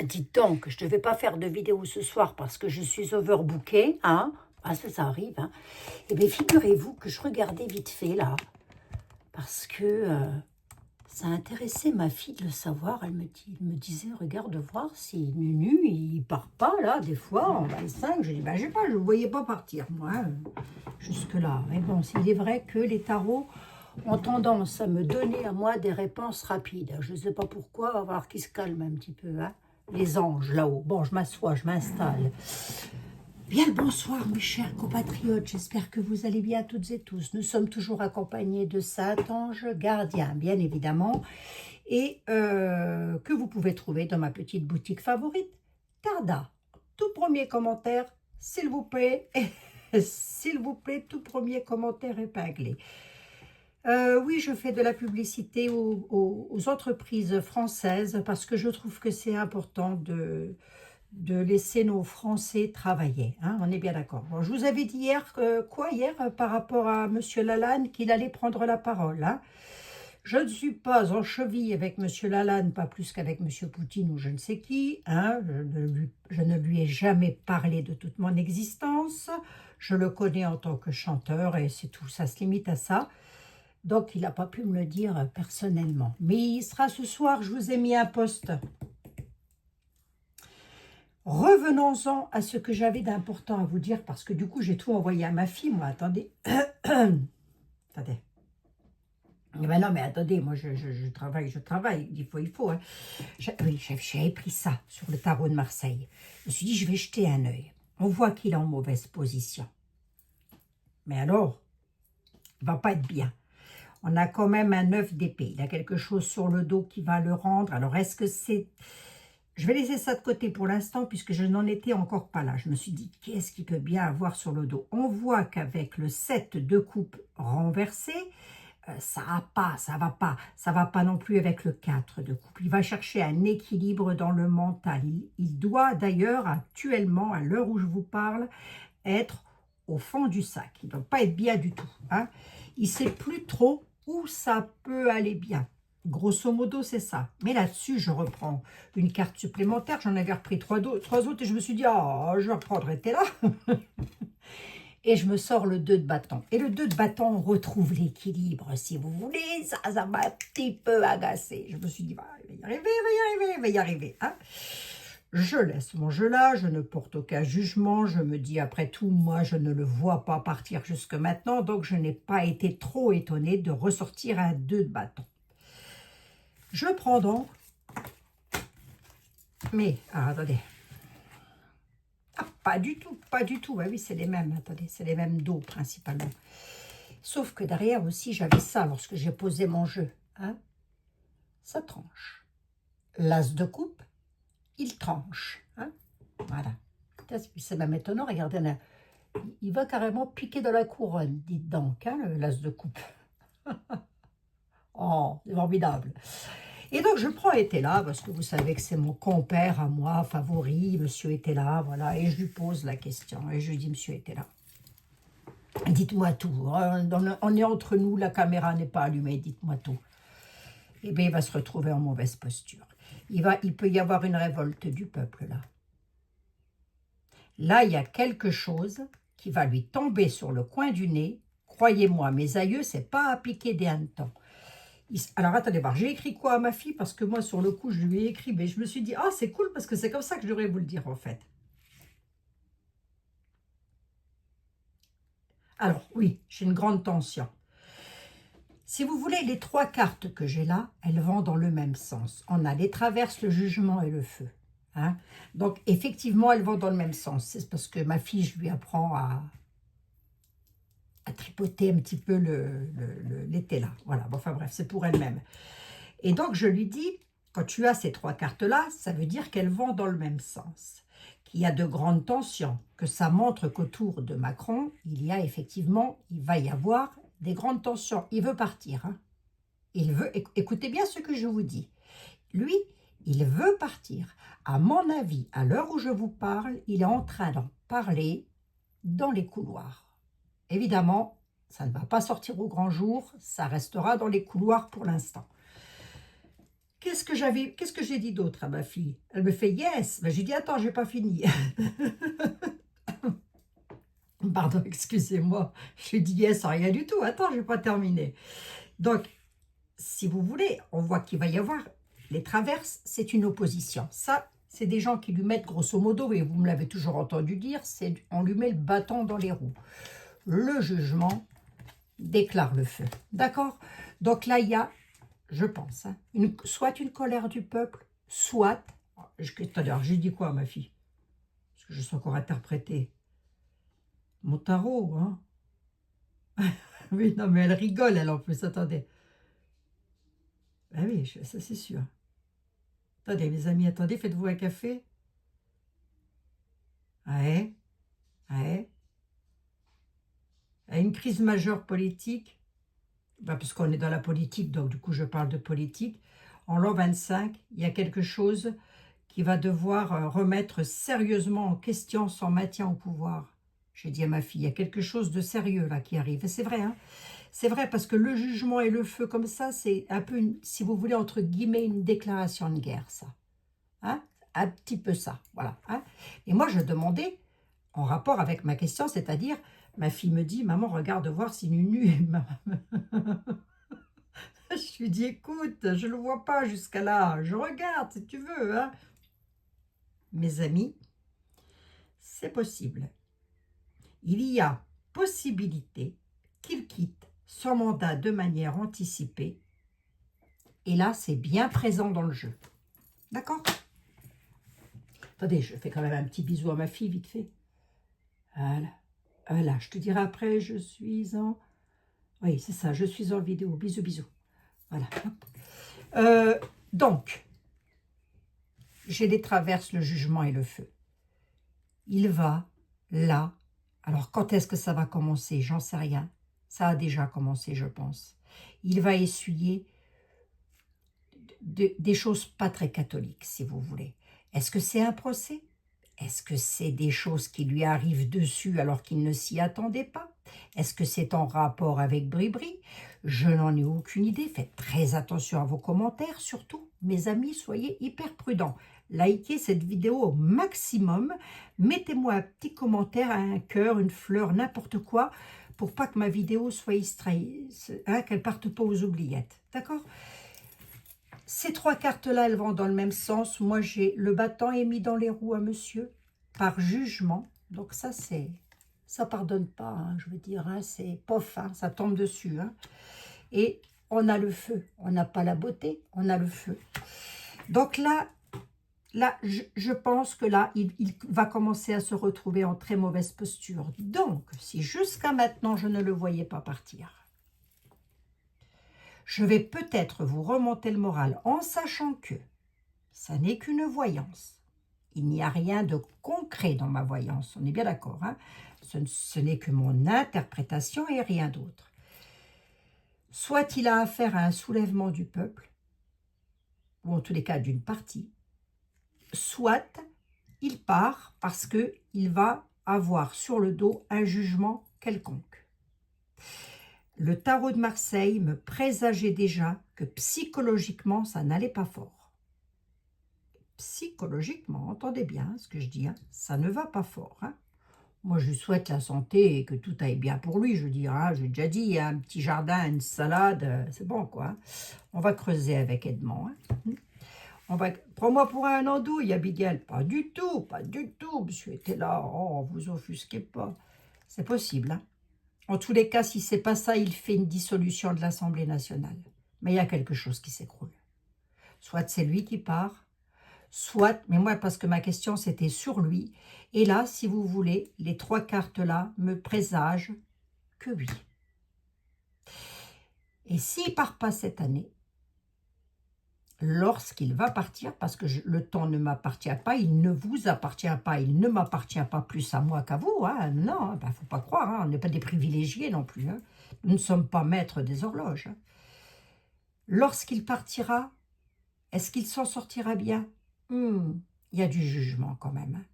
Dites donc, je ne devais pas faire de vidéo ce soir parce que je suis overbookée, hein. Ah, ça arrive, hein. Eh bien, figurez-vous que je regardais vite fait, là, parce que ça intéressait ma fille de le savoir. Elle me disait, regarde voir si Nunu, il part pas, là, des fois, en 25. Je dis, ben, je sais pas, je ne voyais pas partir, moi, jusque-là. Mais bon, il est vrai que les tarots ont tendance à me donner à moi des réponses rapides. Je ne sais pas pourquoi, on va voir qu'ils se calment un petit peu, hein. Les anges là-haut. Bon, je m'assois, je m'installe. Bien le bonsoir, mes chers compatriotes. J'espère que vous allez bien toutes et tous. Nous sommes toujours accompagnés de Saint-Ange Gardien, bien évidemment, et que vous pouvez trouver dans ma petite boutique favorite, Tarda. Tout premier commentaire, s'il vous plaît, s'il vous plaît, tout premier commentaire épinglé. Oui, je fais de la publicité aux entreprises françaises parce que je trouve que c'est important de laisser nos Français travailler, hein, on est bien d'accord. Bon, je vous avais dit hier, par rapport à M. Lalanne, qu'il allait prendre la parole, hein. Je ne suis pas en cheville avec M. Lalanne, pas plus qu'avec M. Poutine ou je ne sais qui, hein. Je ne lui ai jamais parlé de toute mon existence. Je le connais en tant que chanteur et c'est tout, ça se limite à ça. Donc, il n'a pas pu me le dire personnellement. Mais il sera ce soir, je vous ai mis un post. Revenons-en à ce que j'avais d'important à vous dire, parce que du coup, j'ai tout envoyé à ma fille. Moi, attendez. Attendez. Ben non, mais attendez, moi, je travaille. Il faut. Hein. Oui, j'avais pris ça sur le tarot de Marseille. Je me suis dit, je vais jeter un œil. On voit qu'il est en mauvaise position. Mais alors, il ne va pas être bien. On a quand même un 9 d'épée. Il a quelque chose sur le dos qui va le rendre. Alors, est-ce que c'est... Je vais laisser ça de côté pour l'instant puisque je n'en étais encore pas là. Je me suis dit, qu'est-ce qu'il peut bien avoir sur le dos? On voit qu'avec le 7 de coupe renversé, ça va pas non plus avec le 4 de coupe. Il va chercher un équilibre dans le mental. Il doit d'ailleurs actuellement, à l'heure où je vous parle, être au fond du sac. Il ne doit pas être bien du tout, hein. Il ne sait plus trop où ça peut aller bien. Grosso modo, c'est ça. Mais là-dessus, je reprends une carte supplémentaire. J'en avais repris trois autres et je me suis dit, oh, je vais reprendre, était là. Et je me sors le 2 de bâton. Et le 2 de bâton, on retrouve l'équilibre, si vous voulez. Ça m'a un petit peu agacé. Je me suis dit, bah, il va y arriver, il va y arriver. Hein. Je laisse mon jeu là, je ne porte aucun jugement. Je me dis, après tout, moi, je ne le vois pas partir jusque maintenant. Donc, je n'ai pas été trop étonnée de ressortir un 2 de bâton. Je prends donc, mais, attendez, pas du tout, ah oui, c'est les mêmes, attendez, c'est les mêmes dos principalement. Sauf que derrière aussi, j'avais ça lorsque j'ai posé mon jeu, hein, ça tranche. L'as de coupe, il tranche, hein, voilà. C'est même étonnant, regardez, là, il va carrément piquer dans la couronne, dites donc, hein, l'as de coupe. Oh, c'est formidable. Et donc, je prends était là, parce que vous savez que c'est mon compère à moi, favori, monsieur était là, voilà, et je lui pose la question, et je lui dis, monsieur était là. Dites-moi tout, hein, on est entre nous, la caméra n'est pas allumée, dites-moi tout. Eh bien, il va se retrouver en mauvaise posture. Il peut y avoir une révolte du peuple, là. Là, il y a quelque chose qui va lui tomber sur le coin du nez. Croyez-moi, mes aïeux, c'est pas à piquer des hannetons. Alors, attendez voir, j'ai écrit quoi à ma fille? Parce que moi, sur le coup, je lui ai écrit, mais je me suis dit, ah, c'est cool, parce que c'est comme ça que je devrais vous le dire, en fait. Alors, oui, j'ai une grande tension. Si vous voulez, les trois cartes que j'ai là, elles vont dans le même sens. On a les traverses, le jugement et le feu. Hein? Donc, effectivement, elles vont dans le même sens. C'est parce que ma fille, je lui apprends à tripoter un petit peu l'été là. Voilà, bon, enfin bref, c'est pour elle-même. Et donc, je lui dis, quand tu as ces trois cartes-là, ça veut dire qu'elles vont dans le même sens. Qu'il y a de grandes tensions, que ça montre qu'autour de Macron, il va y avoir des grandes tensions. Il veut partir. Hein. Il veut, écoutez bien ce que je vous dis. Lui, il veut partir. À mon avis, à l'heure où je vous parle, il est en train d'en parler dans les couloirs. Évidemment, ça ne va pas sortir au grand jour, ça restera dans les couloirs pour l'instant. qu'est-ce que j'ai dit d'autre à ma fille? Elle me fait yes. Ben, j'ai dit, attends, j'ai pas fini. Pardon, excusez-moi. J'ai dit yes, rien du tout. Attends, j'ai pas terminé. Donc, si vous voulez, on voit qu'il va y avoir les traverses, c'est une opposition. Ça, c'est des gens qui lui mettent grosso modo, et vous me l'avez toujours entendu dire, c'est on lui met le bâton dans les roues. Le jugement déclare le feu. D'accord? Donc là, il y a, je pense, hein, soit une colère du peuple, soit... Alors, j'ai dit quoi à ma fille? Parce que je suis encore interprétée. Mon tarot, hein? Oui, non, mais elle rigole, elle en plus, attendez. Ah oui, ça c'est sûr. Attendez, mes amis, attendez, faites-vous un café. Ouais, ouais. À une crise majeure politique, bah, parce qu'on est dans la politique, donc du coup je parle de politique. En l'an 25, il y a quelque chose qui va devoir remettre sérieusement en question son maintien au pouvoir. J'ai dit à ma fille, il y a quelque chose de sérieux là qui arrive. Et c'est vrai, hein? C'est vrai parce que le jugement et le feu comme ça, c'est un peu, si vous voulez, entre guillemets, une déclaration de guerre, ça. Hein? Un petit peu ça, voilà. Hein? Et moi, je demandais, en rapport avec ma question, c'est-à-dire, ma fille me dit, maman, regarde voir si Nunu... Je lui dis, écoute, je ne le vois pas jusqu'à là, je regarde si tu veux. Hein? Mes amis, c'est possible. Il y a possibilité qu'il quitte son mandat de manière anticipée. Et là, c'est bien présent dans le jeu. D'accord? Attendez, je fais quand même un petit bisou à ma fille, vite fait. Voilà. Voilà, je te dirai après, je suis en... Oui, c'est ça, je suis en vidéo. Bisous, bisous. Voilà. Donc, j'ai les traverses, le jugement et le feu. Il va là. Alors, quand est-ce que ça va commencer? J'en sais rien. Ça a déjà commencé, je pense. Il va essuyer des choses pas très catholiques, si vous voulez. Est-ce que c'est un procès? Est-ce que c'est des choses qui lui arrivent dessus alors qu'il ne s'y attendait pas? Est-ce que c'est en rapport avec Bribri? Je n'en ai aucune idée. Faites très attention à vos commentaires, surtout, mes amis, soyez hyper prudents. Likez cette vidéo au maximum. Mettez-moi un petit commentaire, un cœur, une fleur, n'importe quoi, pour pas que ma vidéo soit hein, qu'elle parte pas aux oubliettes. D'accord? Ces trois cartes-là, elles vont dans le même sens. Moi, j'ai le bâton est mis dans les roues à monsieur par jugement. Donc ça, ça pardonne pas, hein, je veux dire. Hein, c'est pof, hein, ça tombe dessus. Hein. Et on a le feu. On n'a pas la beauté, on a le feu. Donc là je pense que là, il va commencer à se retrouver en très mauvaise posture. Donc, si jusqu'à maintenant, je ne le voyais pas partir, je vais peut-être vous remonter le moral en sachant que ça n'est qu'une voyance. Il n'y a rien de concret dans ma voyance, on est bien d'accord. Hein? Ce n'est que mon interprétation et rien d'autre. Soit il a affaire à un soulèvement du peuple, ou en tous les cas d'une partie, soit il part parce qu'il va avoir sur le dos un jugement quelconque. Le tarot de Marseille me présageait déjà que psychologiquement, ça n'allait pas fort. Psychologiquement, entendez bien ce que je dis, hein, ça ne va pas fort. Hein. Moi, je lui souhaite la santé et que tout aille bien pour lui, je veux dire. Hein, j'ai déjà dit, un petit jardin, une salade, c'est bon, quoi. Hein. On va creuser avec Edmond. Hein. Prends-moi pour un andouille, Abigail. Pas du tout, pas du tout. Monsieur était là, oh, vous offusquez pas. C'est possible, hein. En tous les cas, si c'est pas ça, il fait une dissolution de l'Assemblée nationale. Mais il y a quelque chose qui s'écroule. Soit c'est lui qui part, soit, mais moi, parce que ma question, c'était sur lui. Et là, si vous voulez, les trois cartes-là me présagent que oui. Et s'il ne part pas cette année, lorsqu'il va partir, parce que le temps ne m'appartient pas, il ne vous appartient pas, il ne m'appartient pas plus à moi qu'à vous. Hein. Non, il ne faut pas croire, hein. On n'est pas des privilégiés non plus. Hein. Nous ne sommes pas maîtres des horloges. Hein. Lorsqu'il partira, est-ce qu'il s'en sortira bien? Il y a du jugement quand même. Hein.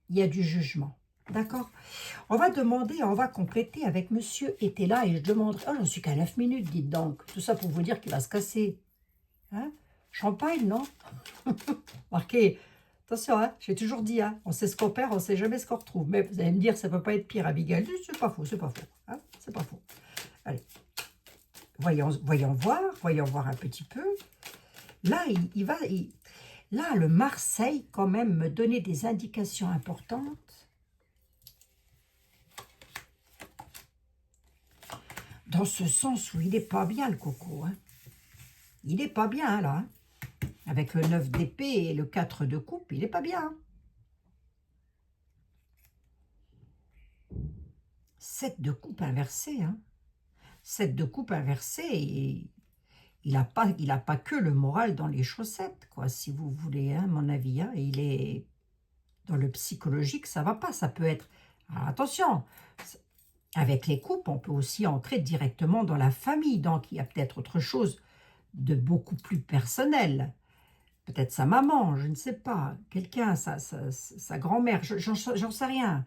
Il y a du jugement. D'accord? On va demander, on va compléter avec monsieur était là et je demande, oh, j'en suis qu'à 9 minutes, dites donc. Tout ça pour vous dire qu'il va se casser. Hein? Champagne, non? Marqué, attention, hein, j'ai toujours dit, hein, on sait ce qu'on perd, on ne sait jamais ce qu'on retrouve. Mais vous allez me dire, ça ne peut pas être pire, Abigail. C'est pas faux, c'est pas faux. Hein, c'est pas faux. Allez, voyons voir un petit peu. Là, là, le Marseille, quand même, me donnait des indications importantes. Dans ce sens où il n'est pas bien, le coco. Hein. Il n'est pas bien, là. Hein. Avec le 9 d'épée et le 4 de coupe, il n'est pas bien. 7 de coupe inversé. Hein. 7 de coupe inversé, et il n'a pas que le moral dans les chaussettes, quoi, si vous voulez, hein, mon avis. Hein. Il est dans le psychologique, ça ne va pas. Ça peut être... Alors, attention, avec les coupes, on peut aussi entrer directement dans la famille. Donc, il y a peut-être autre chose de beaucoup plus personnel. Peut-être sa maman, je ne sais pas. Quelqu'un, sa grand-mère, j'en sais rien.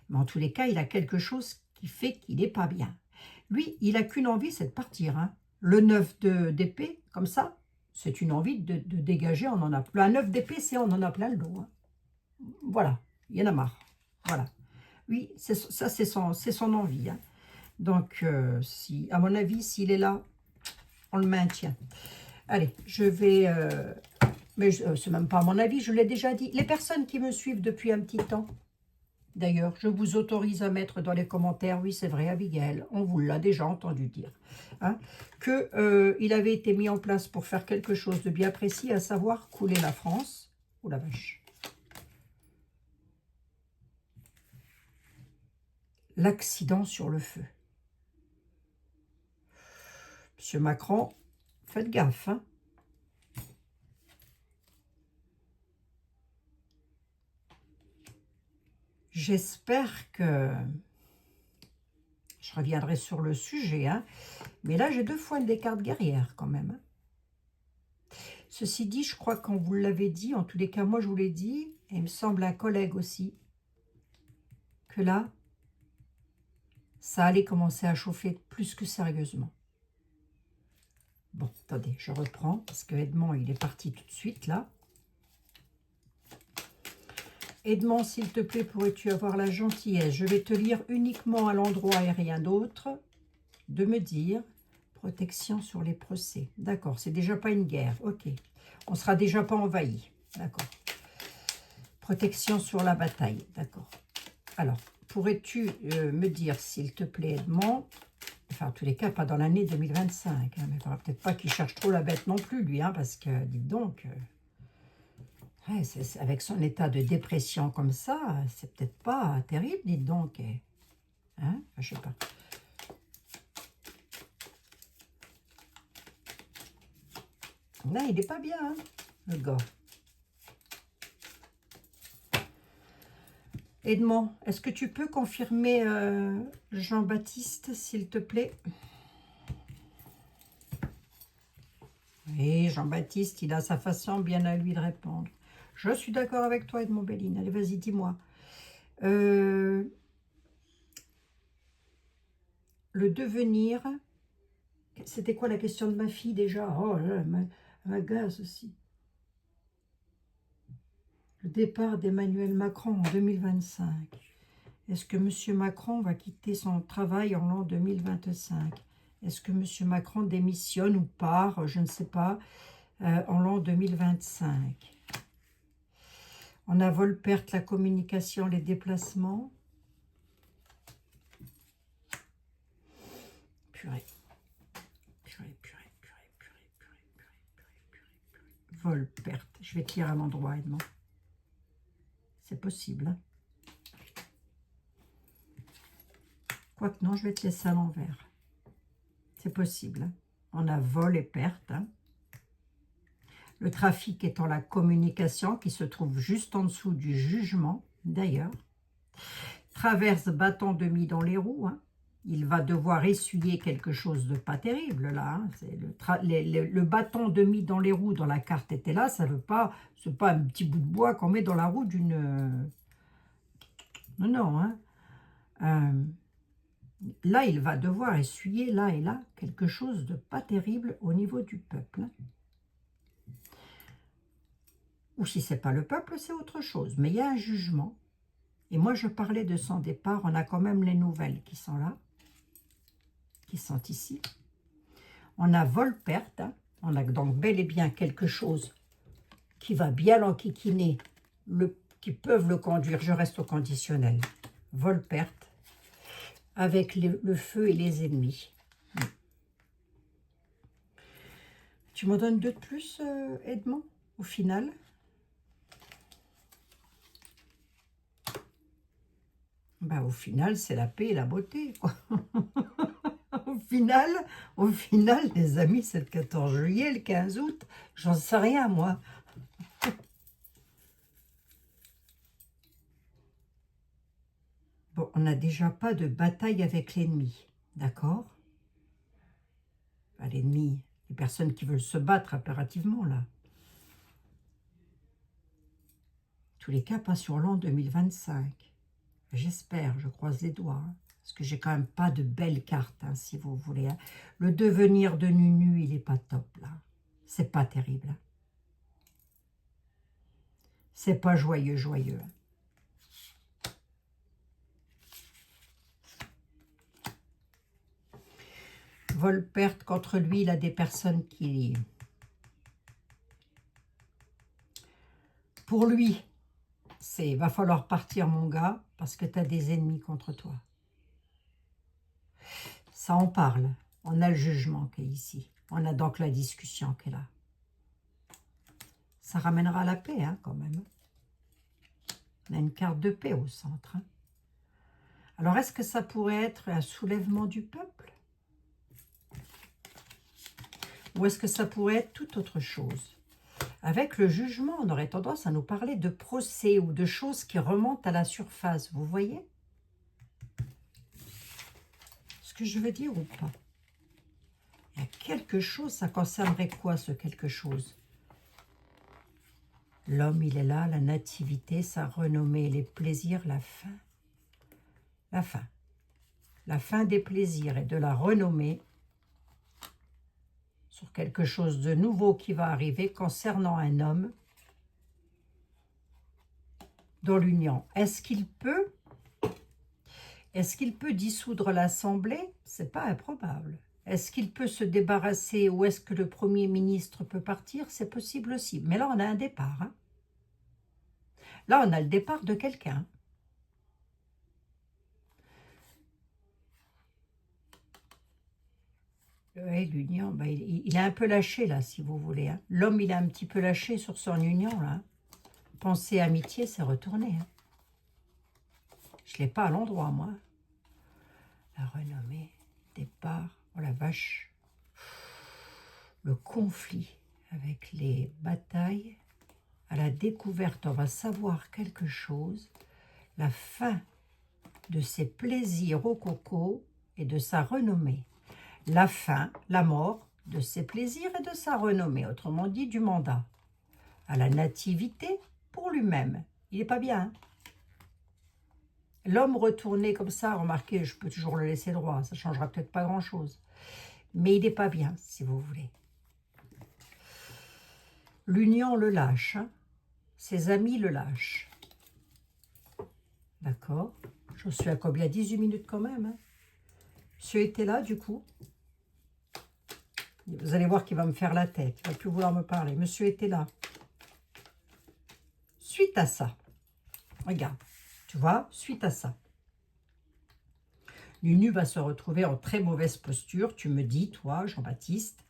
Mais en tous les cas, il a quelque chose qui fait qu'il n'est pas bien. Lui, il n'a qu'une envie, c'est de partir. Hein. Le 9 d'épée, comme ça, c'est une envie de dégager. On en a, le 9 d'épée, c'est on en a plein le dos. Hein. Voilà, il y en a marre. Voilà. Oui, ça, c'est son envie. Hein. Donc, à mon avis, s'il est là, on le maintient. Allez, je vais... mais c'est même pas à mon avis, je l'ai déjà dit. Les personnes qui me suivent depuis un petit temps, d'ailleurs, je vous autorise à mettre dans les commentaires, oui, c'est vrai, Abigail, on vous l'a déjà entendu dire, hein, qu'il avait été mis en place pour faire quelque chose de bien précis, à savoir couler la France. Oh la vache. L'accident sur le feu. Monsieur Macron, faites gaffe, hein. J'espère que... Je reviendrai sur le sujet, hein. Mais là, j'ai 2 fois des cartes guerrières, quand même. Hein. Ceci dit, je crois qu'on vous l'avait dit, en tous les cas, moi, je vous l'ai dit, et il me semble un collègue aussi, que là, ça allait commencer à chauffer plus que sérieusement. Bon, attendez, je reprends, parce que Edmond, il est parti tout de suite, là. Edmond, s'il te plaît, pourrais-tu avoir la gentillesse, je vais te lire uniquement à l'endroit et rien d'autre, de me dire protection sur les procès. D'accord, c'est déjà pas une guerre, ok. On sera déjà pas envahi, d'accord. Protection sur la bataille, d'accord. Alors, pourrais-tu me dire, s'il te plaît, Edmond, enfin, en tous les cas, pas dans l'année 2025, hein, mais il ne faudra peut-être pas qu'il cherche trop la bête non plus, lui, hein, parce que, dites donc... Ouais, avec son état de dépression comme ça, c'est peut-être pas terrible, dites donc. Hein? Je sais pas. Là, il n'est pas bien, hein, le gars. Edmond, est-ce que tu peux confirmer Jean-Baptiste, s'il te plaît? Oui, Jean-Baptiste, il a sa façon bien à lui de répondre. Je suis d'accord avec toi, Edmond Belline. Allez, vas-y, dis-moi. Le devenir, c'était quoi la question de ma fille déjà? Oh là, ma gaze aussi. Le départ d'Emmanuel Macron en 2025. Est-ce que M. Macron va quitter son travail en l'an 2025? Est-ce que M. Macron démissionne ou part, je ne sais pas, en l'an 2025? On a vol, perte, la communication, les déplacements. Purée. Vol, perte. Je vais te lire à l'endroit, Edmond. C'est possible. Hein. Quoique non, je vais te laisser à l'envers. C'est possible. Hein. On a vol et perte. Hein. Le trafic étant la communication qui se trouve juste en dessous du jugement, d'ailleurs. Traverse bâton demi dans les roues. Hein. Il va devoir essuyer quelque chose de pas terrible, là. Hein. Le bâton demi dans les roues, dans la carte était là, ça veut pas... C'est pas un petit bout de bois qu'on met dans la roue d'une... Non, non. Hein. Là, il va devoir essuyer, là et là, quelque chose de pas terrible au niveau du peuple. Hein. Ou si ce n'est pas le peuple, c'est autre chose. Mais il y a un jugement. Et moi, je parlais de son départ. On a quand même les nouvelles qui sont là, qui sont ici. On a vol-perte. Hein. On a donc bel et bien quelque chose qui va bien l'enquiquiner, qui peuvent le conduire. Je reste au conditionnel. Vol-perte avec le feu et les ennemis. Tu m'en donnes deux de plus, Edmond, au final? Ben, au final, c'est la paix et la beauté, quoi. Au final, les amis, c'est le 14 juillet, le 15 août. J'en sais rien, moi. Bon, on n'a déjà pas de bataille avec l'ennemi, d'accord? L'ennemi, les personnes qui veulent se battre impérativement, là. En tous les cas, pas sur l'an 2025. J'espère, je croise les doigts. Hein, parce que j'ai quand même pas de belles cartes, hein, si vous voulez. Hein. Le devenir de Nunu, il n'est pas top, là. C'est pas terrible. Hein. C'est pas joyeux, joyeux. Hein. Vol-perte contre lui, il a des personnes qui... Pour lui, c'est va falloir partir, mon gars, parce que tu as des ennemis contre toi. Ça en parle. On a le jugement qui est ici. On a donc la discussion qui est là. Ça ramènera la paix, hein, quand même. On a une carte de paix au centre. Hein. Alors, est-ce que ça pourrait être un soulèvement du peuple? Ou est-ce que ça pourrait être tout autre chose? Avec le jugement, on aurait tendance à nous parler de procès ou de choses qui remontent à la surface. Vous voyez ce que je veux dire ou pas? Il y a quelque chose, ça concernerait quoi ce quelque chose? L'homme, il est là, la nativité, sa renommée, les plaisirs, la fin. La fin. La fin des plaisirs et de la renommée sur quelque chose de nouveau qui va arriver concernant un homme dans l'union. Est-ce qu'il peut dissoudre l'Assemblée? C'est pas improbable. Est-ce qu'il peut se débarrasser ou est-ce que le Premier ministre peut partir? C'est possible aussi. Mais là, on a un départ. Hein. Là, on a le départ de quelqu'un. Oui, l'union, ben, il a un peu lâché, là, si vous voulez. Hein. L'homme, il a un petit peu lâché sur son union, là. Penser amitié, c'est retourné. Hein. Je ne l'ai pas à l'endroit, moi. La renommée, départ, oh la vache. Le conflit avec les batailles. À la découverte, on va savoir quelque chose. La fin de ses plaisirs au coco et de sa renommée. La fin, la mort de ses plaisirs et de sa renommée, autrement dit du mandat. À la nativité pour lui-même. Il n'est pas bien. Hein. L'homme retourné comme ça, remarquez, je peux toujours le laisser droit, ça ne changera peut-être pas grand-chose. Mais il n'est pas bien, si vous voulez. L'union le lâche. Hein. Ses amis le lâchent. D'accord. Je suis à combien? 18 minutes quand même. Hein. Monsieur était là, du coup. Vous allez voir qu'il va me faire la tête. Il ne va plus vouloir me parler. Monsieur était là. Suite à ça, regarde, tu vois, suite à ça, Nunu va se retrouver en très mauvaise posture. Tu me dis, toi, Jean-Baptiste,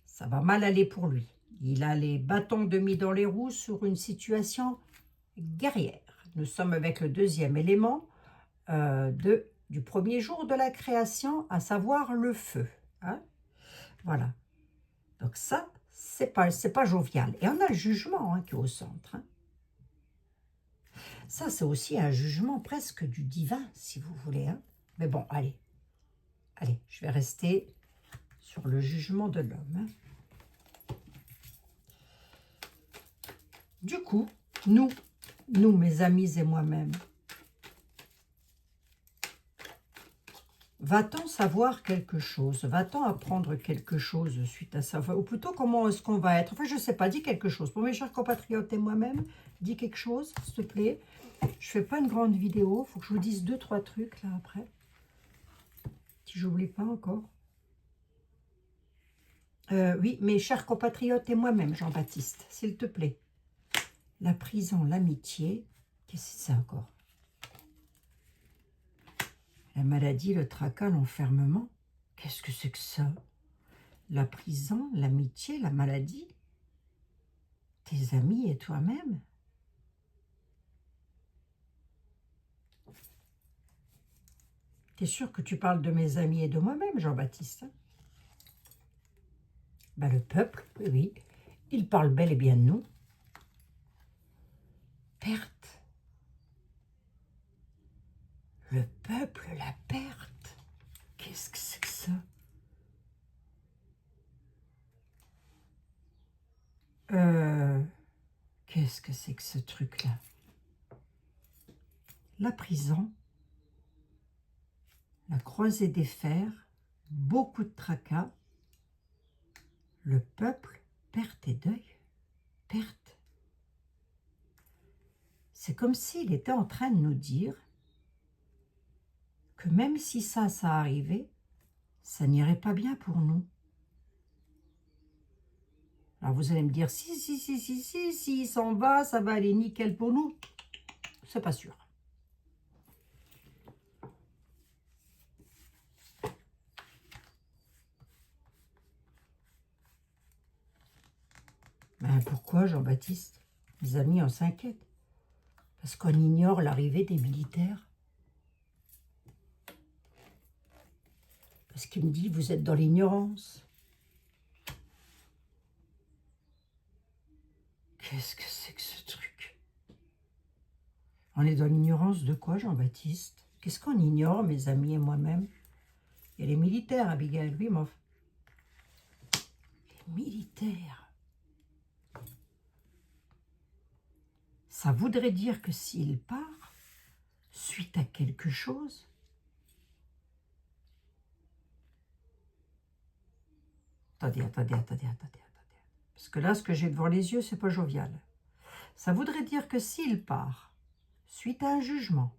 ça va mal aller pour lui. Il a les bâtons de mis dans les roues sur une situation guerrière. Nous sommes avec le deuxième élément du premier jour de la création, à savoir le feu. Hein. Voilà. Donc ça, c'est pas jovial. Et on a le jugement hein, qui est au centre. Hein. Ça, c'est aussi un jugement presque du divin, si vous voulez. Hein. Mais bon, allez. Allez, je vais rester sur le jugement de l'homme. Hein. Du coup, nous, mes amis et moi-même, Va-t-on savoir quelque chose? Va-t-on apprendre quelque chose suite à ça? Ou plutôt, comment est-ce qu'on va être? Enfin, je ne sais pas, dis quelque chose. Pour mes chers compatriotes et moi-même, dis quelque chose, s'il te plaît. Je fais pas une grande vidéo, il faut que je vous dise 2-3 trucs, là, après. Si j'oublie pas encore. Oui, mes chers compatriotes et moi-même, Jean-Baptiste, s'il te plaît. La prison, l'amitié, qu'est-ce que c'est ça encore? La maladie, le tracas, l'enfermement. Qu'est-ce que c'est que ça? La prison, l'amitié, la maladie. Tes amis et toi-même. T'es sûr que tu parles de mes amis et de moi-même, Jean-Baptiste? Ben, le peuple, oui, il parle bel et bien de nous. Perte. Le peuple, la perte. Qu'est-ce que c'est que ça? Qu'est-ce que c'est que ce truc-là? La prison, la croisée des fers, beaucoup de tracas, le peuple, perte et deuil. Perte. C'est comme s'il était en train de nous dire que même si ça arrivait, ça n'irait pas bien pour nous. Alors vous allez me dire, si, il s'en va, ça va aller nickel pour nous. C'est pas sûr. Ben pourquoi, Jean-Baptiste? Les amis, on s'inquiète. Parce qu'on ignore l'arrivée des militaires. Parce qu'il me dit, vous êtes dans l'ignorance. Qu'est-ce que c'est que ce truc? On est dans l'ignorance de quoi, Jean-Baptiste? Qu'est-ce qu'on ignore, mes amis et moi-même? Il y a les militaires, Abigail, oui, mais les militaires. Ça voudrait dire que s'il part, suite à quelque chose, attendez. Parce que là, ce que j'ai devant les yeux, c'est pas jovial. Ça voudrait dire que s'il part, suite à un jugement,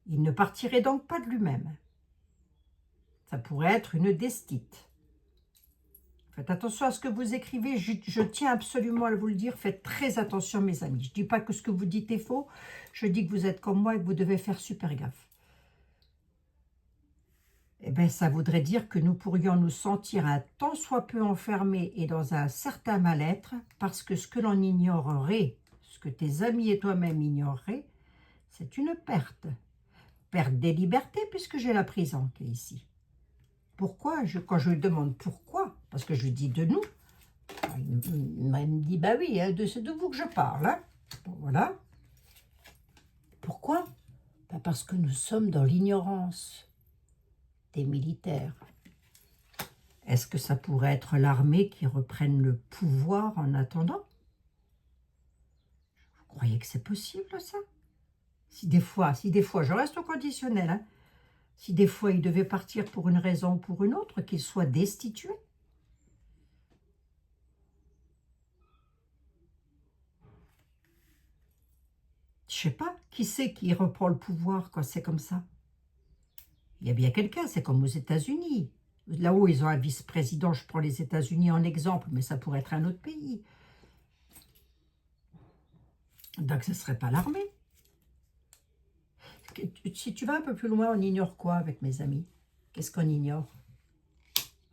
il ne partirait donc pas de lui-même. Ça pourrait être une destite. Faites attention à ce que vous écrivez, je tiens absolument à vous le dire, faites très attention, mes amis. Je ne dis pas que ce que vous dites est faux, je dis que vous êtes comme moi et que vous devez faire super gaffe. Eh bien, ça voudrait dire que nous pourrions nous sentir un tant soit peu enfermés et dans un certain mal-être, parce que ce que l'on ignorerait, ce que tes amis et toi-même ignoreraient, c'est une perte. Perte des libertés, puisque j'ai la prison qui est ici. Pourquoi? Quand je lui demande pourquoi, parce que je lui dis de nous, il me dit, bah oui, hein, c'est de vous que je parle. Hein. Bon, voilà. Pourquoi? Ben parce que nous sommes dans l'ignorance des militaires. Est-ce que ça pourrait être l'armée qui reprenne le pouvoir en attendant? Vous croyez que c'est possible, ça? Si des fois, je reste au conditionnel, hein, si des fois il devait partir pour une raison ou pour une autre, qu'il soit destitué. Je sais pas, qui c'est qui reprend le pouvoir quand c'est comme ça? Il y a bien quelqu'un, c'est comme aux États-Unis. Là-haut, ils ont un vice-président, je prends les États-Unis en exemple, mais ça pourrait être un autre pays. Donc, ce ne serait pas l'armée. Si tu vas un peu plus loin, on ignore quoi avec mes amis? Qu'est-ce qu'on ignore?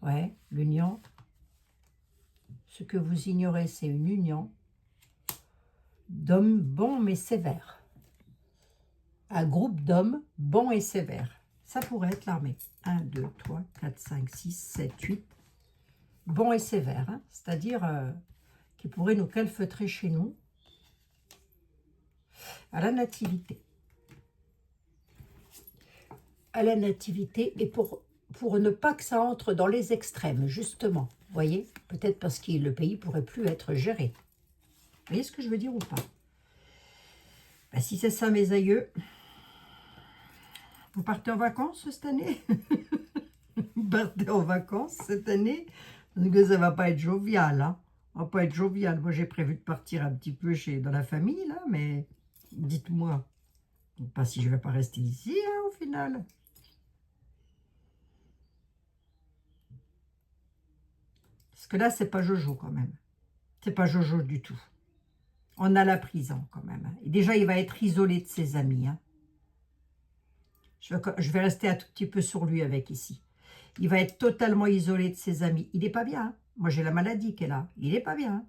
Ouais, l'union. Ce que vous ignorez, c'est une union d'hommes bons mais sévères. Un groupe d'hommes bons et sévères. Ça pourrait être l'armée. 1, 2, 3, 4, 5, 6, 7, 8. Bons et sévères, hein, c'est-à-dire qui pourraient nous calfeutrer chez nous à la nativité. À la nativité et pour ne pas que ça entre dans les extrêmes, justement. Vous voyez? Peut-être parce que le pays pourrait plus être géré. Vous voyez ce que je veux dire ou pas? Ben, si c'est ça, mes aïeux, Vous partez en vacances cette année? Vous partez en vacances cette année? Parce que ça va pas être jovial, hein. Ça va pas être jovial. Moi, j'ai prévu de partir un petit peu dans la famille, là, mais dites-moi, pas si je vais pas rester ici, hein, au final. Parce que là, c'est pas Jojo, quand même. C'est pas Jojo du tout. On a la prison, quand même, hein. Et déjà, il va être isolé de ses amis, hein. Je vais rester un tout petit peu sur lui avec ici. Il va être totalement isolé de ses amis. Il n'est pas bien, hein. Moi, j'ai la maladie qu'elle a. Il n'est pas bien, hein.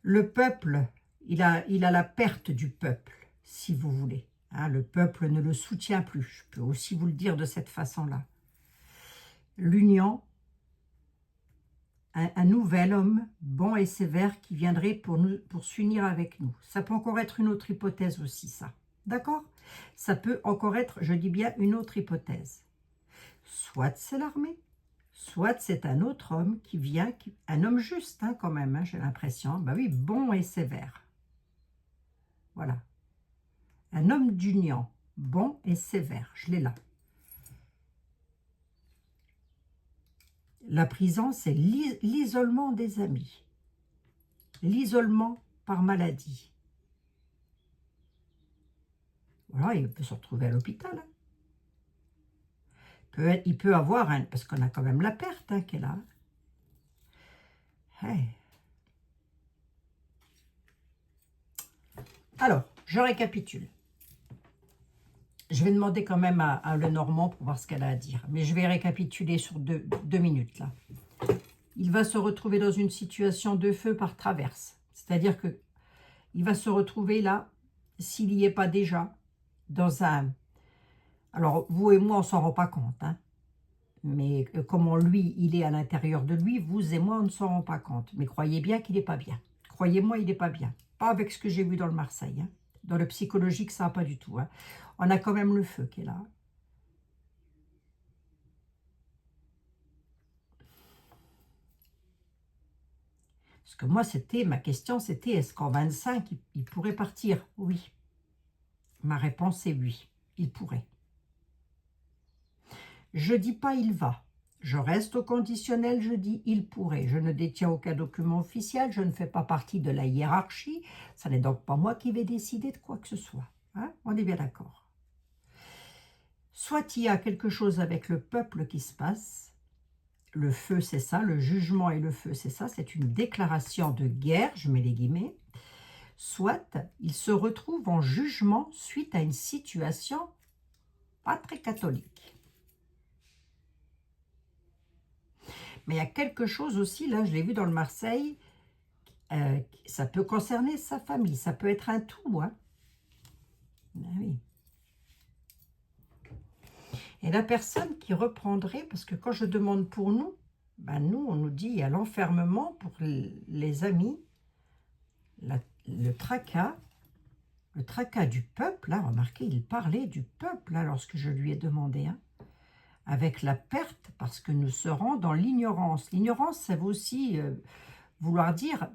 Le peuple, il a la perte du peuple, si vous voulez, hein. Le peuple ne le soutient plus. Je peux aussi vous le dire de cette façon-là. L'union, un nouvel homme, bon et sévère, qui viendrait pour s'unir avec nous. Ça peut encore être une autre hypothèse aussi, ça. D'accord? Ça peut encore être, je dis bien, une autre hypothèse. Soit c'est l'armée, soit c'est un autre homme qui vient, un homme juste, hein, quand même, hein, j'ai l'impression. Ben oui, bon et sévère. Voilà. Un homme d'union, bon et sévère. Je l'ai là. La prison, c'est l'isolement des amis. L'isolement par maladie. Voilà, il peut se retrouver à l'hôpital, hein. Il peut avoir, parce qu'on a quand même la perte, hein, qu'elle a. Hey. Alors, je récapitule. Je vais demander quand même à Lenormand pour voir ce qu'elle a à dire. Mais je vais récapituler sur deux minutes, là. Il va se retrouver dans une situation de feu par traverse. C'est-à-dire que il va se retrouver là, s'il n'y est pas déjà, dans un... Alors, vous et moi, on ne s'en rend pas compte, hein. Mais comment lui, il est à l'intérieur de lui, vous et moi, on ne s'en rend pas compte. Mais croyez bien qu'il n'est pas bien. Croyez-moi, il n'est pas bien. Pas avec ce que j'ai vu dans le Marseille, hein. Dans le psychologique, ça va pas du tout, hein. On a quand même le feu qui est là. Parce que moi, ma question, c'était, est-ce qu'en 25, il pourrait partir? Oui. Ma réponse est oui, il pourrait. Je dis pas il va. Je reste au conditionnel, je dis il pourrait. Je ne détiens aucun document officiel, je ne fais pas partie de la hiérarchie. Ce n'est donc pas moi qui vais décider de quoi que ce soit, hein. On est bien d'accord. Soit il y a quelque chose avec le peuple qui se passe. Le feu, c'est ça. Le jugement et le feu, c'est ça. C'est une déclaration de guerre, je mets les guillemets. Soit il se retrouve en jugement suite à une situation pas très catholique. Mais il y a quelque chose aussi, là, je l'ai vu dans le Marseille, ça peut concerner sa famille, ça peut être un tout, hein. Ah oui. Et la personne qui reprendrait, parce que quand je demande pour nous, ben nous, on nous dit, il y a l'enfermement pour les amis, le tracas du peuple, là, remarquez, il parlait du peuple, là, lorsque je lui ai demandé, hein, avec la perte, parce que nous serons dans l'ignorance. L'ignorance, ça veut aussi vouloir dire,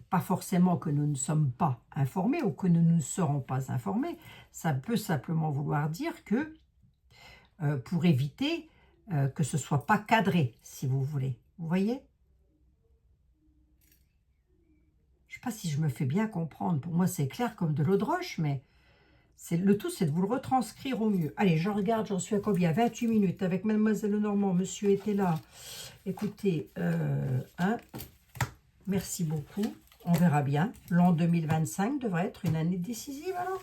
pas forcément que nous ne sommes pas informés ou que nous ne serons pas informés, ça peut simplement vouloir dire que, pour éviter que ce ne soit pas cadré, si vous voulez. Vous voyez? Je ne sais pas si je me fais bien comprendre. Pour moi, c'est clair comme de l'eau de roche, mais le tout, c'est de vous le retranscrire au mieux. Allez, je regarde, j'en suis à combien? 28 minutes avec Mademoiselle Lenormand. Monsieur était là. Écoutez, hein, merci beaucoup. On verra bien. L'an 2025 devrait être une année décisive, alors.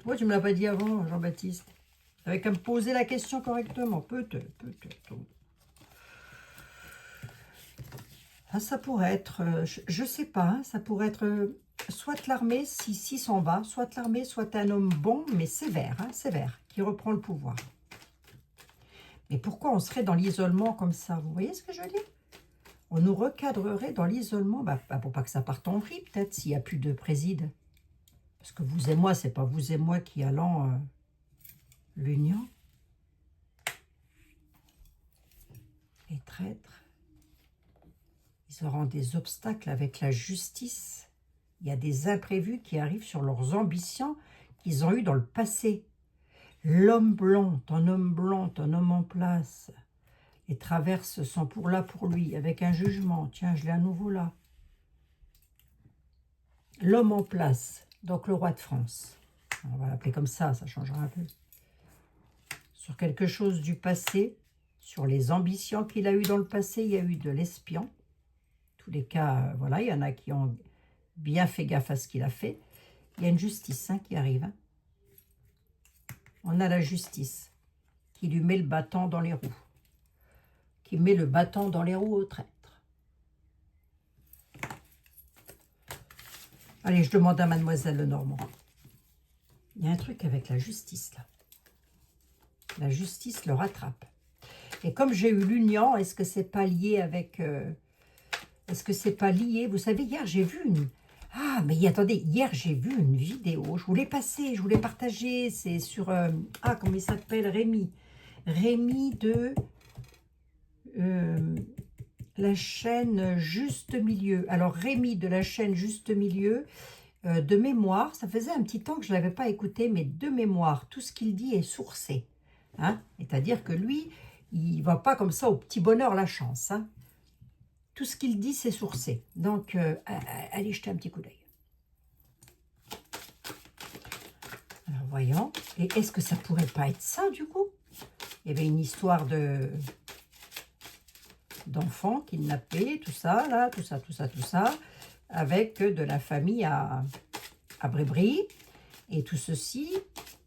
Moi, tu ne me l'as pas dit avant, Jean-Baptiste. Tu avais qu'à me poser la question correctement. Peut-être. Ah, ça pourrait être, je ne sais pas, hein, ça pourrait être soit l'armée, si s'en va, soit l'armée, soit un homme bon, mais sévère, hein, sévère, qui reprend le pouvoir. Mais pourquoi on serait dans l'isolement comme ça? Vous voyez ce que je veux dire? On nous recadrerait dans l'isolement, pour pas que ça parte en vrille, peut-être, s'il n'y a plus de préside. Parce que vous et moi, c'est pas vous et moi qui allons l'union. Les traîtres. Ils auront des obstacles avec la justice. Il y a des imprévus qui arrivent sur leurs ambitions qu'ils ont eues dans le passé. L'homme blanc, ton homme blanc, ton homme en place. Les traverses sont pour lui, avec un jugement. Tiens, je l'ai à nouveau là. L'homme en place, donc le roi de France. On va l'appeler comme ça changera un peu. Sur quelque chose du passé, sur les ambitions qu'il a eues dans le passé, il y a eu de l'espion. Tous les cas, voilà, il y en a qui ont bien fait gaffe à ce qu'il a fait. Il y a une justice qui arrive. On a la justice qui lui met le bâton dans les roues. Qui met le bâton dans les roues au traître. Allez, je demande à mademoiselle Lenormand. Il y a un truc avec la justice, là. La justice le rattrape. Et comme j'ai eu l'union, est-ce que c'est pas lié avec... est-ce que c'est pas lié? Vous savez, hier, j'ai vu une... Ah, mais attendez, hier, j'ai vu une vidéo. Je voulais passer, je voulais partager. C'est sur... comment il s'appelle? Rémi. Rémi de... la chaîne Juste Milieu. Alors, Rémi de la chaîne Juste Milieu, de mémoire, ça faisait un petit temps que je ne l'avais pas écouté, mais de mémoire, tout ce qu'il dit est sourcé. Hein? C'est-à-dire que lui, il ne va pas comme ça au petit bonheur la chance. Hein? Tout ce qu'il dit, c'est sourcé. Donc, allez jeter un petit coup d'œil. Alors, voyons. Et est-ce que ça pourrait pas être ça, du coup? Il y avait une histoire d'enfants kidnappés, tout ça, là, tout ça, avec de la famille à Brébry, et tout ceci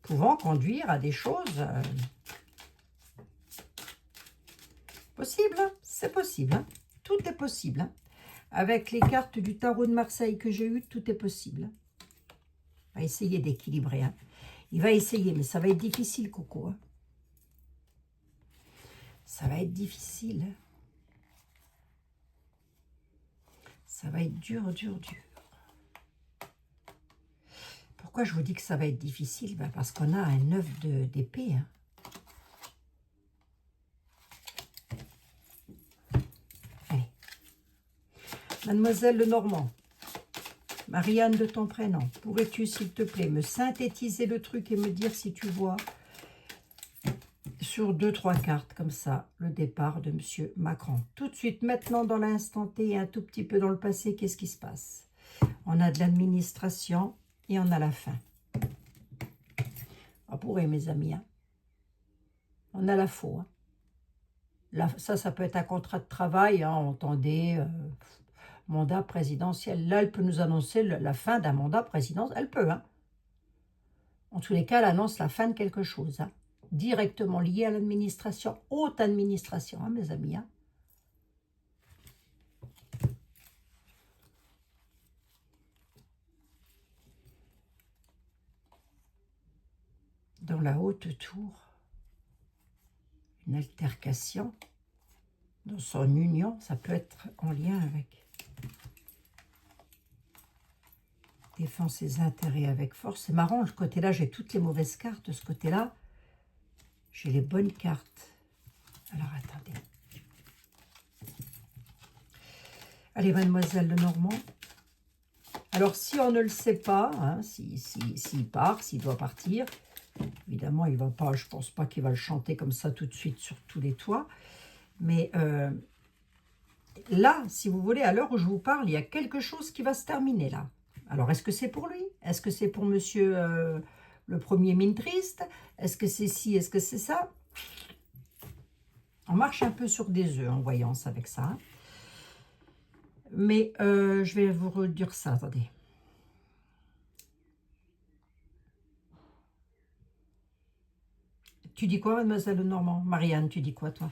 pouvant conduire à des choses possibles. C'est possible, hein. Tout est possible. Hein. Avec les cartes du tarot de Marseille que j'ai eues, tout est possible. Il va essayer d'équilibrer. Hein. Il va essayer, mais ça va être difficile, Coco. Hein. Ça va être difficile. Hein. Ça va être dur. Pourquoi je vous dis que ça va être difficile? Ben parce qu'on a un 9 d'épée. Hein. Allez. Mademoiselle Lenormand, Marianne de ton prénom, pourrais-tu, s'il te plaît, me synthétiser le truc et me dire si tu vois sur 2-3 cartes comme ça, le départ de M. Macron. Tout de suite, maintenant, dans l'instant T et un tout petit peu dans le passé, qu'est-ce qui se passe? On a de l'administration et on a la fin. Ah, pourrait, mes amis. Hein. On a la faux. Hein. Ça peut être un contrat de travail. Hein, entendez, mandat présidentiel. Là, elle peut nous annoncer la fin d'un mandat présidentiel. Elle peut. Hein. En tous les cas, elle annonce la fin de quelque chose. Hein. Directement lié à l'administration, haute administration, hein, mes amis. Hein. Dans la haute tour, une altercation, dans son union, ça peut être en lien avec défend ses intérêts avec force. C'est marrant, de ce côté-là, j'ai toutes les mauvaises cartes. De ce côté-là, j'ai les bonnes cartes. Alors, attendez. Allez, mademoiselle Lenormand. Alors, si on ne le sait pas, hein, s'il part, s'il doit partir, évidemment, il va pas, je ne pense pas qu'il va le chanter comme ça tout de suite sur tous les toits. Mais là, si vous voulez, à l'heure où je vous parle, il y a quelque chose qui va se terminer là. Alors, est-ce que c'est pour lui? Est-ce que c'est pour monsieur le premier ministre? Est-ce que c'est ci? Est-ce que c'est ça? On marche un peu sur des œufs en voyance avec ça. Hein. Mais je vais vous redire ça, attendez. Tu dis quoi, mademoiselle Normand? Marianne, tu dis quoi, toi?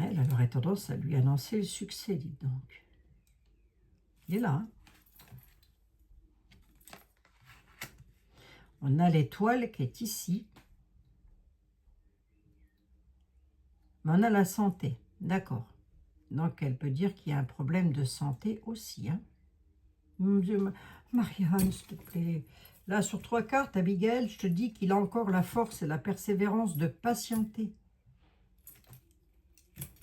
Elle aurait tendance à lui annoncer le succès, dites donc. Il est là. Hein. On a l'étoile qui est ici. Mais on a la santé. D'accord. Donc, elle peut dire qu'il y a un problème de santé aussi. Hein. Mon Dieu, Marianne, s'il te plaît. Là, sur 3 cartes, Abigail, je te dis qu'il a encore la force et la persévérance de patienter.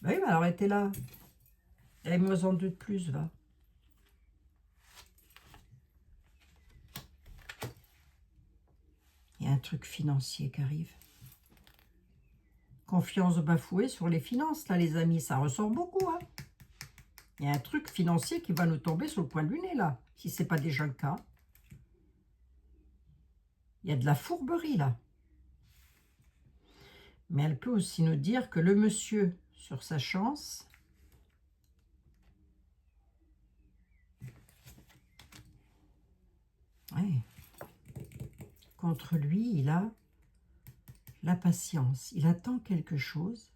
Oui, mais alors, elle était là. Elle moi en 2 de plus, va. Il y a un truc financier qui arrive. Confiance bafouée sur les finances, là, les amis. Ça ressort beaucoup, hein. Il y a un truc financier qui va nous tomber sur le coin du nez, là. Si ce n'est pas déjà le cas. Il y a de la fourberie, là. Mais elle peut aussi nous dire que le monsieur, sur sa chance, ouais, contre lui, il a la patience. Il attend quelque chose.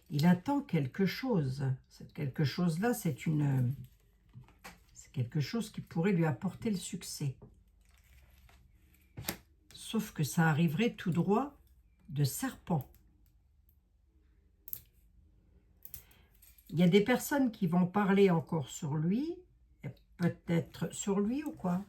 Il attend quelque chose. Cette quelque chose-là, c'est quelque chose qui pourrait lui apporter le succès. Sauf que ça arriverait tout droit de serpent. Il y a des personnes qui vont parler encore sur lui, peut-être sur lui ou quoi.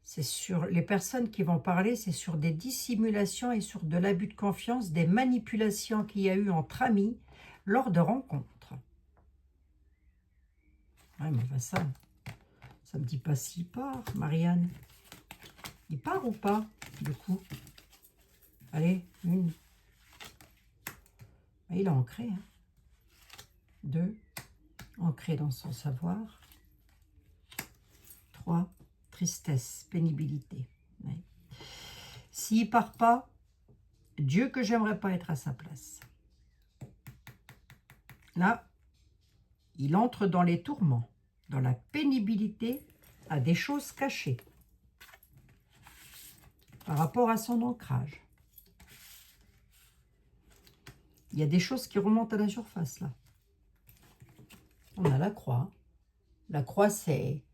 C'est sur les personnes qui vont parler, c'est sur des dissimulations et sur de l'abus de confiance, des manipulations qu'il y a eu entre amis lors de rencontres. Ouais, mais ça me dit pas s'il part, Marianne. Il part ou pas, du coup? Allez, une. Il est ancré, hein. 2, ancré dans son savoir. 3, tristesse, pénibilité. Ouais. S'il part pas, Dieu que j'aimerais pas être à sa place. Là, il entre dans les tourments, dans la pénibilité, à des choses cachées par rapport à son ancrage. Il y a des choses qui remontent à la surface, là. On a la croix. La croix, c'est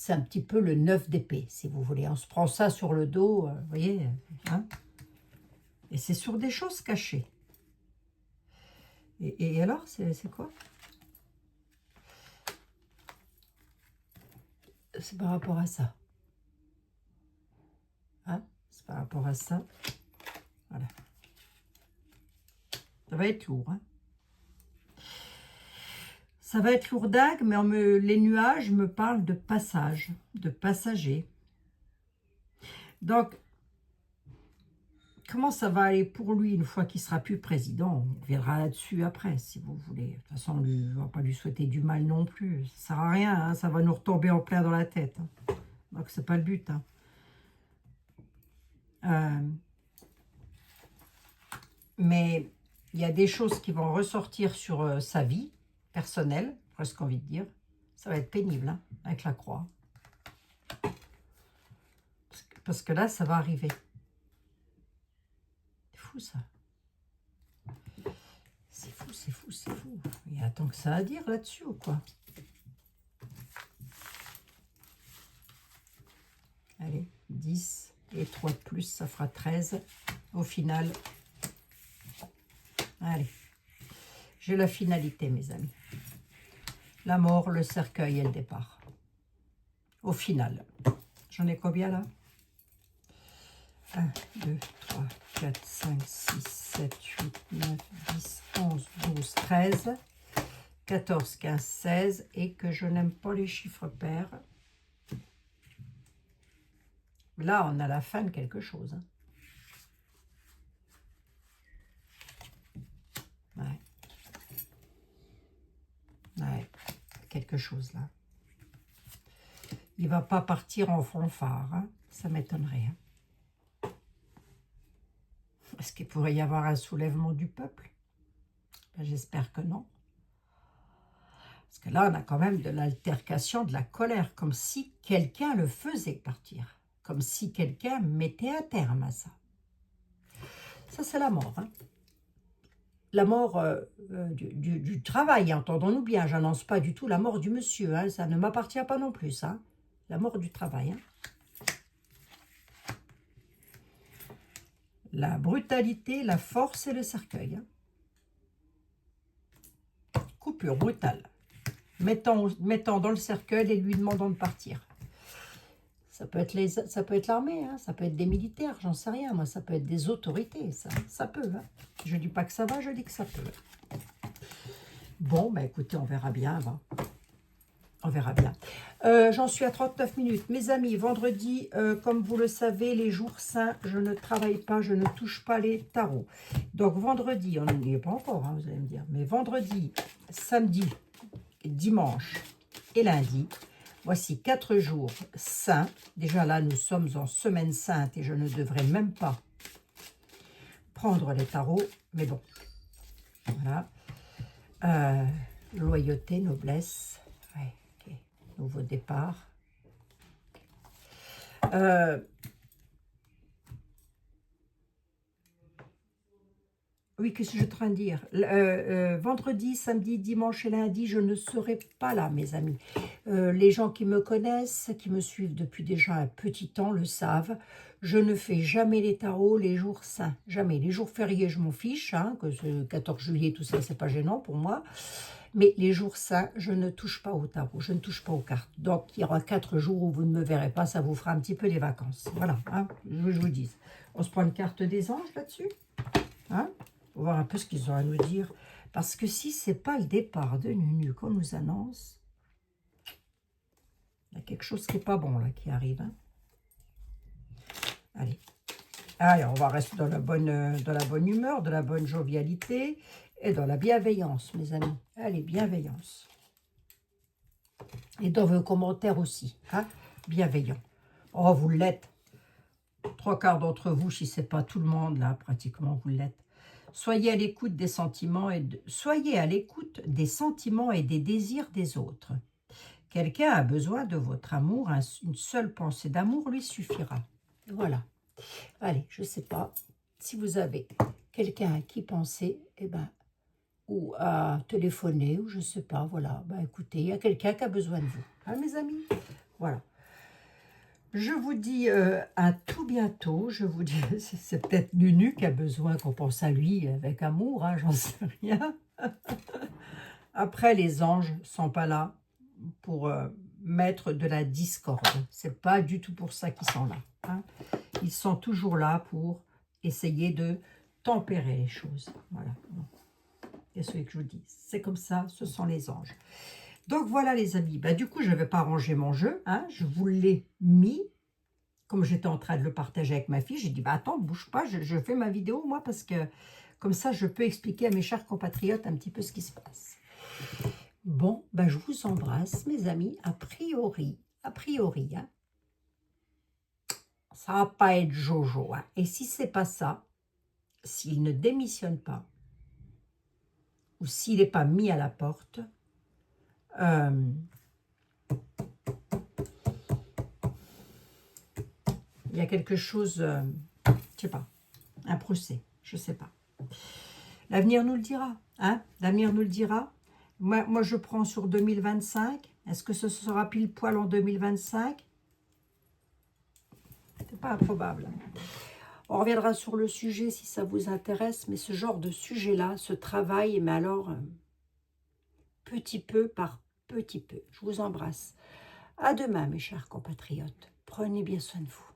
un petit peu le 9 d'épée, si vous voulez. On se prend ça sur le dos, vous voyez, hein? Et c'est sur des choses cachées. Et alors, c'est quoi? C'est par rapport à ça. Hein? C'est par rapport à ça. Voilà. Ça va être lourd, hein? Ça va être lourdague, mais les nuages me parlent de passage, de passager. Donc, comment ça va aller pour lui une fois qu'il sera plus président? On reviendra là-dessus après, si vous voulez. De toute façon, on ne va pas lui souhaiter du mal non plus. Ça ne sert à rien, hein, ça va nous retomber en plein dans la tête. Hein. Donc, ce n'est pas le but. Hein. Mais il y a des choses qui vont ressortir sur sa vie personnelle, presque envie de dire. Ça va être pénible, hein, avec la croix. Parce que là, ça va arriver. C'est fou, ça. C'est fou, c'est fou, c'est fou. Il y a tant que ça à dire là-dessus, ou quoi? Allez, 10 et 3 de plus, ça fera 13. Au final, allez, j'ai la finalité, mes amis. La mort, le cercueil et le départ. Au final. J'en ai combien, là? 1, 2, 3, 4, 5, 6, 7, 8, 9, 10, 11, 12, 13, 14, 15, 16, et que je n'aime pas les chiffres pairs. Là, on a la fin de quelque chose. Hein. Ouais. Ouais, quelque chose là. Il va pas partir en fanfare, hein. Ça m'étonnerait. Hein. Est-ce qu'il pourrait y avoir un soulèvement du peuple? Ben, j'espère que non. Parce que là, on a quand même de l'altercation, de la colère, comme si quelqu'un le faisait partir. Comme si quelqu'un mettait un terme à ça. Ça, c'est la mort. Hein. La mort du travail, entendons-nous bien. J'annonce pas du tout la mort du monsieur. Hein. Ça ne m'appartient pas non plus. Hein. La mort du travail. Hein. La brutalité, la force et le cercueil. Hein. Coupure brutale. Mettant dans le cercueil et lui demandant de partir. Ça peut être l'armée, hein, ça peut être des militaires, j'en sais rien, moi, ça peut être des autorités, ça peut. Hein. Je ne dis pas que ça va, je dis que ça peut. Bon, bah écoutez, on verra bien. Hein. On verra bien. J'en suis à 39 minutes. Mes amis, vendredi, comme vous le savez, les jours saints, je ne travaille pas, je ne touche pas les tarots. Donc vendredi, on n'y est pas encore, hein, vous allez me dire, mais vendredi, samedi, dimanche et lundi, voici 4 jours saints. Déjà là, nous sommes en semaine sainte et je ne devrais même pas prendre les tarots, mais bon, voilà. Loyauté, noblesse, ouais, ok. Nouveau départ. Oui, qu'est-ce que je suis en train de dire? Vendredi, samedi, dimanche et lundi, je ne serai pas là, mes amis. Les gens qui me connaissent, qui me suivent depuis déjà un petit temps, le savent. Je ne fais jamais les tarots les jours saints. Jamais. Les jours fériés, je m'en fiche. Hein, que ce 14 juillet, tout ça, c'est pas gênant pour moi. Mais les jours saints, je ne touche pas au tarot. Je ne touche pas aux cartes. Donc, il y aura 4 jours où vous ne me verrez pas. Ça vous fera un petit peu les vacances. Voilà. Hein, je vous dis. On se prend une carte des anges là-dessus. Hein? On va voir un peu ce qu'ils ont à nous dire. Parce que si ce n'est pas le départ de Nunu qu'on nous annonce, il y a quelque chose qui n'est pas bon là qui arrive. Hein. Allez. Allez, on va rester dans la bonne humeur, de la bonne jovialité et dans la bienveillance, mes amis. Allez, bienveillance. Et dans vos commentaires aussi. Hein? Bienveillant. Oh, vous l'êtes. 3/4 d'entre vous, si ce n'est pas tout le monde, là, pratiquement, vous l'êtes. Soyez à l'écoute des sentiments soyez à l'écoute des sentiments et des désirs des autres. Quelqu'un a besoin de votre amour, une seule pensée d'amour lui suffira. Voilà. Allez, je ne sais pas si vous avez quelqu'un à qui penser, eh ben, ou à téléphoner, ou je ne sais pas, voilà. Ben, écoutez, il y a quelqu'un qui a besoin de vous, hein, mes amis. Voilà. Je vous dis à tout bientôt. Je vous dis, c'est peut-être Nunu qui a besoin qu'on pense à lui avec amour, hein, j'en sais rien. Après, les anges ne sont pas là pour mettre de la discorde. C'est pas du tout pour ça qu'ils sont là. Hein. Ils sont toujours là pour essayer de tempérer les choses. Voilà. Qu'est-ce que je vous dis? C'est comme ça, ce sont les anges. Donc voilà les amis, bah, du coup je ne vais pas ranger mon jeu, hein. Je vous l'ai mis, comme j'étais en train de le partager avec ma fille, j'ai dit bah attends, bouge pas, je fais ma vidéo moi parce que comme ça je peux expliquer à mes chers compatriotes un petit peu ce qui se passe. Bon, bah, je vous embrasse mes amis, a priori, hein, ça va pas être Jojo, hein. Et si c'est pas ça, s'il ne démissionne pas, ou s'il n'est pas mis à la porte, il y a quelque chose, je ne sais pas, un procès, je ne sais pas. L'avenir nous le dira, hein? L'avenir nous le dira. Moi, je prends sur 2025. Est-ce que ce sera pile poil en 2025? C'est pas improbable. On reviendra sur le sujet si ça vous intéresse, mais ce genre de sujet-là se travaille, mais alors petit peu par petit peu. Je vous embrasse. À demain, mes chers compatriotes. Prenez bien soin de vous.